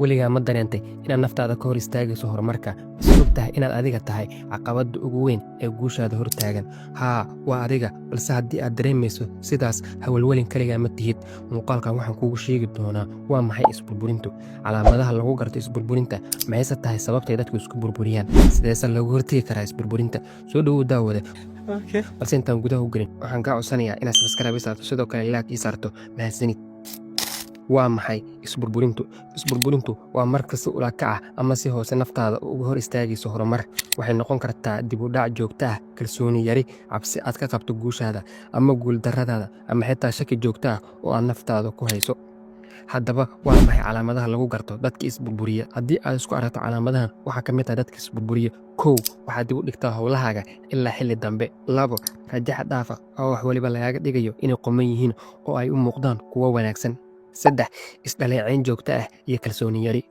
weligaa ma dareentay inaad naftaada ka hor istaagayso horumarka mise og tahay inaad adiga tahay caqabadda ugu weyn ee guushaada hor taagan haa waa adiga balse haddii aad dareemayso sidaas hawalwelin kaligaa ma tihid muuqaalkan waxaan kuugu sheegi doonaa waa maxay isburburintu calaamadaha lagu garto isburburinta maxayse tahay sababtay dadku isku burburiyaan sideese loogu hortegi karaa isburburinta soo dhowow daawade balse intaan gudaha u gelin waxaan kaa codsanayaa inaad sabskaraab ii saarto sidoo kale laag ii saarto mahadsanid waa maxay isburburintu isburburintu waa mar kasta ula kaca ama si hoose naftaada uga hor istaagayso horumar waxay noqon kartaa dib u dhac joogto ah kalsooni yari cabsi aad ka qabto guushaada ama guuldarradaada ama xitaa shaki joogto ah oo aad naftaada ku hayso haddaba waa maxay calaamadaha lagu garto dadka isburburiya haddii aad isku aragto calaamadahan waxaa ka mid ah dadka isburburiya kow waxaad dib u dhigtaa howlahaaga ilaa xilli dambe labo rajaxa dhaafa oo wax weliba lagaaga dhigayo inay qoman yihiin oo ay u muuqdaan kuwo wanaagsan saddex isdhaleecayn joogto ah iyo kalsooni yari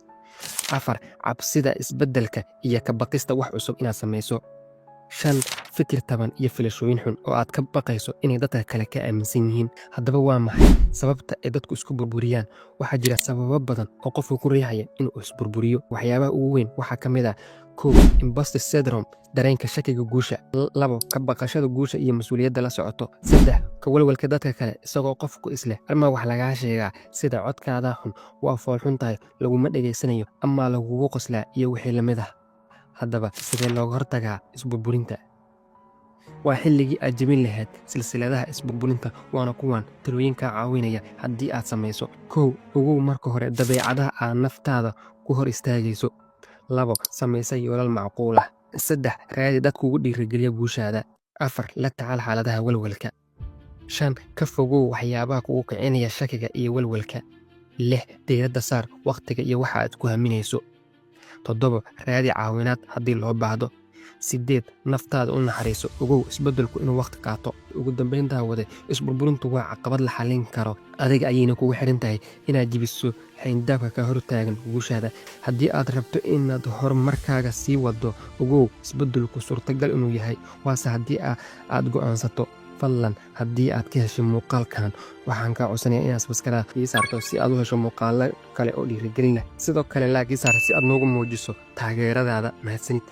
afar cabsida isbeddelka iyo ka baqista wax cusub inaad samayso shan fikir taban iyo filashooyin xun oo aad ka baqayso inay dadka kale ka aaminsan yihiin haddaba waa maxay sababta ay dadku isku burburiyaan waxaa jira sababo badan oo qofku ku riixaya inuu isburburiyo waxyaabaha ugu weyn waxaa ka mid ah kow imposter syndrome dareenka shakiga guusha labo ka baqashada guusha iyo mas-uuliyadda la socoto saddex ka walwalka dadka kale isagoo qofku isleh ama wax lagaa sheegaa sida codkaada xun waa foolxun tahay laguma dhegaysanayo ama lagugu qoslaa iyo wixii la mid ah haddaba sidee looga hortagaa isburburinta waa xilligii aad jebin lahayd silsiladaha isburburinta waana kuwan talooyinkaa caawinaya haddii aad samayso kow ogow marka hore dabeecadaha aad naftaada ku hor istaagayso labo samaysa yoolal macquul ah saddex raadi dad kugu dhiirigeliya guushaada afar la tacaal xaaladaha walwalka shan ka fogow waxyaabaha kugu kicinaya shakiga iyo walwalka lix diiradda saar wakhtiga iyo waxa aad ku haminayso toddobo raadi caawinaad haddii loo baahdo siddeed naftaada u naxariiso ogow isbeddelku inuu wakhti qaato ugu dambayn daawade isburburintu waa caqabad la xallin karo adiga ayayna kugu xihan tahay inaad jibiso xayndaabka ka hor taagan guushaada haddii aad rabto inaad horumarkaaga sii waddo ogow isbeddelku suurtagal inuu yahay waase haddii aad go'aansato fadlan haddii aad ka hesho muuqaalkan waxaan kaa codsanaya inaad sabskaraab ii saarto si aad u hesho muuqaalo kale oo dhiirigelin leh sidoo kale laag ii saar si aad noogu muujiso taageeradaada mahadsanid